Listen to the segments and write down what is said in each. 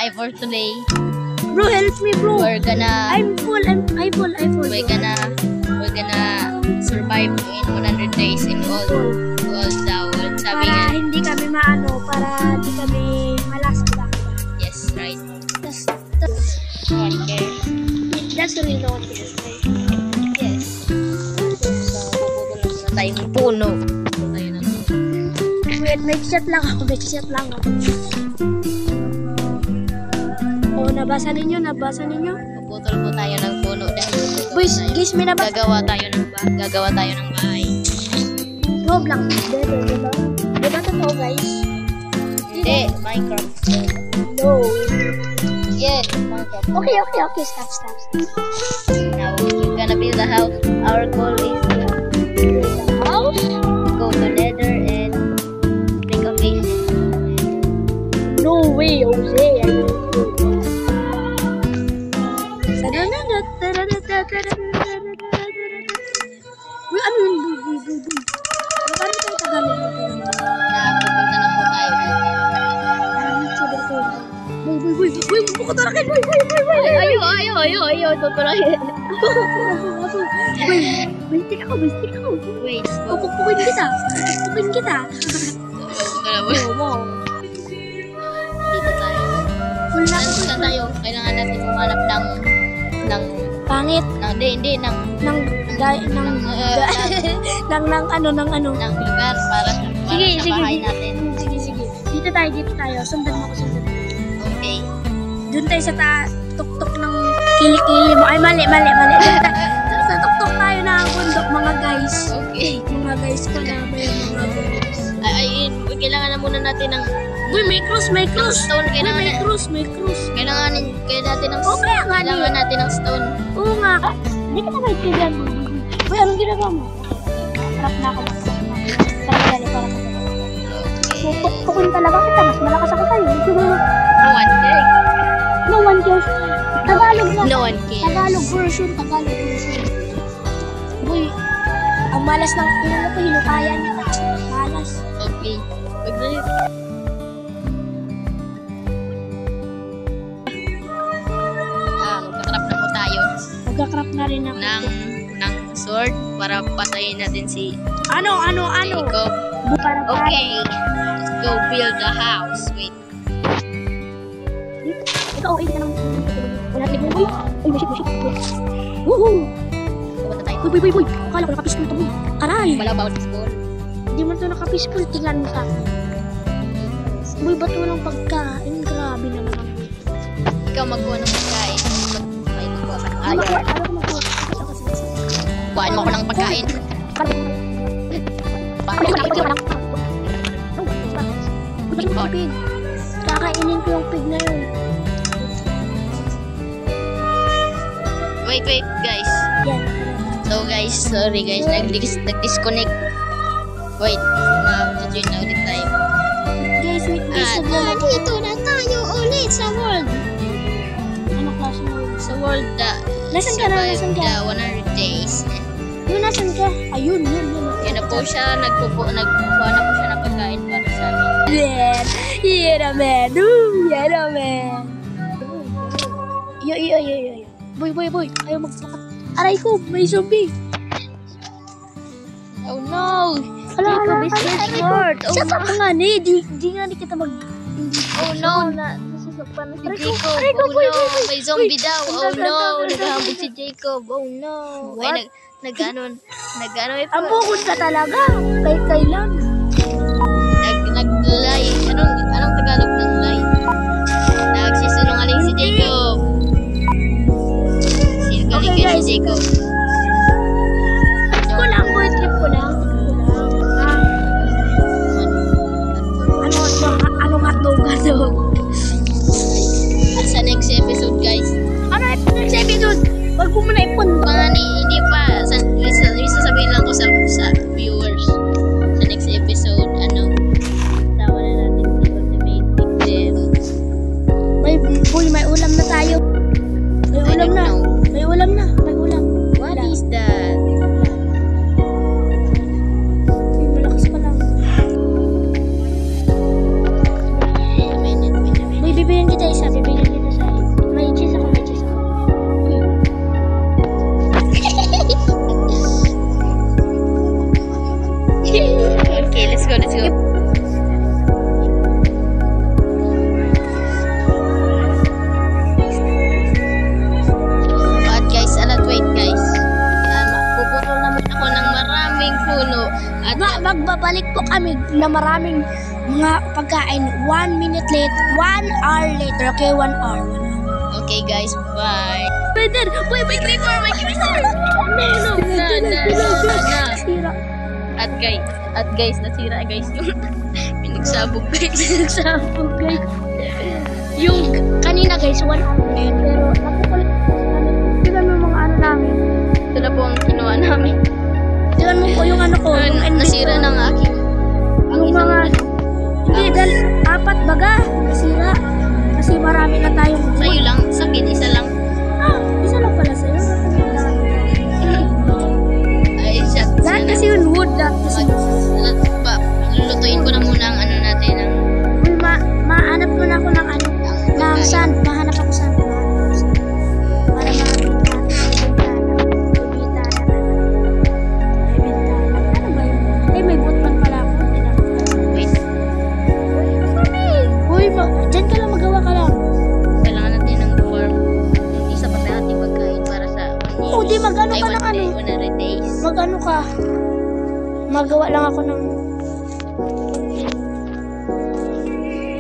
bye for today. Bro, help me, bro. We're gonna I'm full. we're gonna survive in 100 days in all the world. Sabi Para nga. hindi kami maano, para hindi kami malasag lang. Yes, right. That's Okay. really not good. Yes. So, puputol na tayong puno. Tayo na to. Wait, may chat lang ako. Oh, nabasa ninyo? Puputol po tayo ng puno dahil Boys, guys, may nabasa. gagawa tayo ng bahay. Roblox, diba? Diba totoo, guys? Hindi, Minecraft. No. Yes, Minecraft. Okay, stop. Now, we're gonna build a house. Our goal is to House? go to Nether and make a base. No way, Jose. I will do Uy, ano yun? Buy. Paano tayo Tagalog? Pupunta na po tayo. Parang YouTuber ko. Buy. Bukatarakin, buy. Ayaw, tutulakin. Buy, stick ako. Wait, Pupukin kita. Wow. dito tayo. Full na ako. Saan tayo? Kailangan natin humanap ng Pangit. hindi, ng Ng lugar para sa bahay natin. Sige. Dito tayo. Sundan mo ako. Okay. Doon tayo sa tuktok ng kilikili mo. Ay, mali. Doon sa tuktok tayo na bundok, mga guys. Okay. Mga guys ko na mga guys. Ay, kailangan na muna natin ng Uy, may cruise. stone. May cruise. Kailangan natin ng Okay, nga kailangan natin ng stone. Oo nga. Hindi ka na maintindihan mo. Uy, anong ginagawa mo? Harap na ako. Para madali, para madali. Tukuin talaga kita. Mas malakas ako sa'yo. No one cares. No one cares. Tagalog na. No one cares. Tagalog version. Uy, ang malas ng inano ko, hinukayan niya. Malas. Okay. Magkakrap na po tayo Magkakrap na rin ako. ng sword para patayin natin si Ano? Jacob. Para Okay. Let's go build a house. Wait. Ikaw, okay ka lang. Wala tignan mo. Uy, bullshit. Woohoo! Pupunta tayo. Uy. Akala ko nakapispol ito, boy. Aray! Wala ba ako school? Hindi mo ito nakapispol. Tingnan mo sa akin. Uy, ba't walang pagkain? Grabe naman. Ikaw magkuha ng pagkain. May magkuha ka ng Ano ayaw. ko? Kuhaan mo ako ng pagkain. Pig. Kakainin ko yung pig na yun. Wait, guys. Yan. So guys, sorry guys, nag-disconnect. Wait, join na ulit tayo. Guys, wait. Dito na tayo ulit sa world. Ano klase mo? Sa world Nasaan ka na? survive the 100 days. Yun, nasan ka? Ayun. Yan na po siya, nagkuha na po siya ng pagkain para sa amin. Yeah, man. Yo. Boy. Ayaw magsakat. Aray ko, may zombie. Oh no! Jacob is destroyed. Oh Shut up nga ni. Di nga kita mag... Oh no! Nasusukpan na si Jacob, Aray ko, oh boy. no! May zombie daw! Oh Ganda. no! Naghahabog si Jacob! Oh no! What? Ay, nag-ano Ang bukod ka talaga. Kailan? Nag-lie. Anong Tagalog ng lie? Nagsisinungaling si Jacob. Sinungaling Okay, si guys. Jacob. Trip ko lang. Anong hotdog? At sa next episode guys, Ano next episode? Wag mo muna ipon. hindi pa. Sasabihin lang ko sa viewers. Sa next episode, sama na natin si Ultimate Victim. May ulam na tayo. May ulam na. What is that? Malakas ka lang. Wait a minute. May bibilin kita isa. kami na maraming mga pagkain. 1 minute late, 1 hour later. Okay, 1 hour. Okay guys, bye. Brother, boy, may creeper. No. Sira. At guys, nasira guys yung pinagsabog guys. Yung kanina guys, 1 hour late. Pero nakukulit kami. Tignan mo yung mga ano namin. Ito na po ang kinuha namin. Tignan mo po yung ano ko. Yung Nasira ng aking. Yung mga... Hindi, dahil 4 baga. Nasira. Kasi marami na tayong... Sa'yo lang, sa akin, isa lang. Isa lang pala sa'yo. Ay, siya. Lahat kasi yung wood. Lahat kasi Lulutuin ko na muna ang ano natin. mahanap ko na ako ng ano. Ng sand. Mahanap ako sand. Para makakita natin. May bintana. Ano ba yun? May bootman pala ako. Wait, Uy, dyan ka lang. Magawa ka lang. kailangan natin ng farm. Yung isa pa natin pagkain para sa 1 year. Oh, di mag-ano ka ng ano. 100 days. Mag-ano ka. Magawa lang ako ng...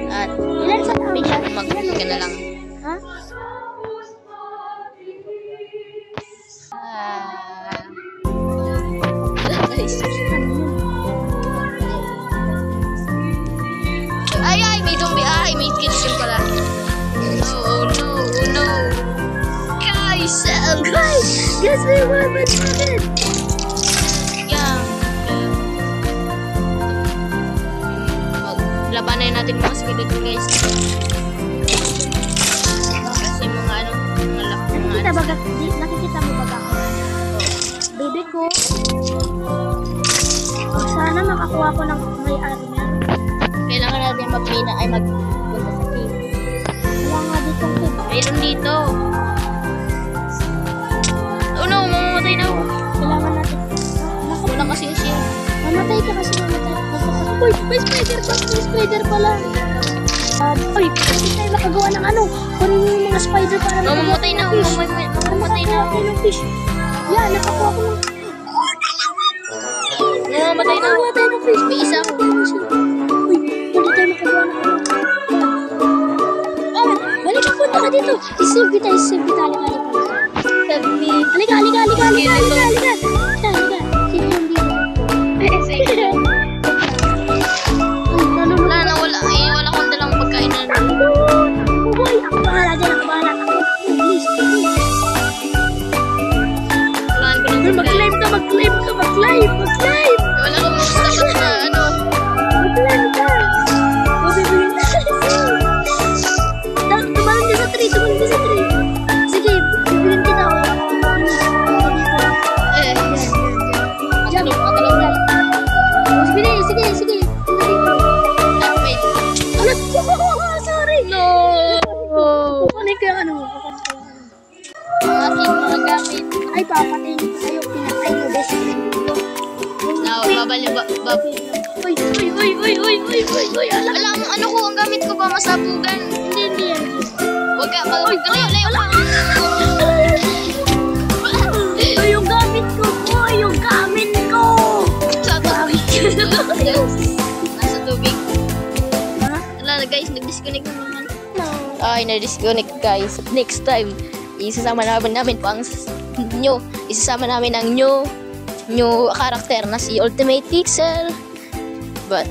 At Ilan sa tao? minsan mag-uwi ka na lang. Ha? Guys. Ay, may zombie. Ay, may kitchen pala. Oh no. Guys, Guys, may weapon natin. yeah. Labanan natin mga skeleton guys. Kasi mga ano, mga laki Nakikita ba? Nakikita mo ba ako? Baby ko. Sana makakuha ko ng may-ari niya. Kailangan natin magmina ay magpunta sa cave. Wala nga dito. Mayroon dito. Oh no, mamamatay na ako. Kailangan natin. Wala kasi yung shield. Mamatay ka kasi mamatay. Uy, may spider pa. May spider pala. Uy, hindi tayo makagawa ng ano. Kunin mo yung mga spider para Mamamatay na ako. Mamamatay na ako. ng fish. Yan, nakakuha ko ng... Mamamatay na ako. Nakakuha tayo ng fish. May isa ako. Uy, hindi tayo makagawa ng ano. Balik ka, punta ka dito. Isave kita. Halika. Sabi. Halika. Sige yung dito. Wala akong dalang pagkain na. Boy, ako bahala dyan. Please. Kailangan ko ng pagkain. Mag-climb ka. Wala akong dapat na ano. Mag-climb ka. Mabibiling na. Tumalon ka sa tree. Sige, bibilin kita ako. Jump. Sige. Wait. Alas ko. Sorry. No. Kukunin ko yung ano. Ang aking mga gamit. Ay, papatayin ko sa'yo. Pinatay mo, best friend. Now, Uy. Alam mo, ano ko, ang gamit ko ba masabugan? Hindi yan. Huwag ka, layo. Uy, yung gamit ko. Sa tubig. Nasa tubig. Ha? Wala na guys, nag-disconnect na naman. No. Ay, na-disconnect guys. Next time, isasama namin po ang isasama namin ang new character na si Ultimate Pixel. But,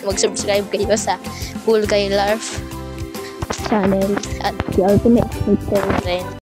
mag-subscribe kayo sa Cool Guy Larf channel at si Ultimate Pixel rin.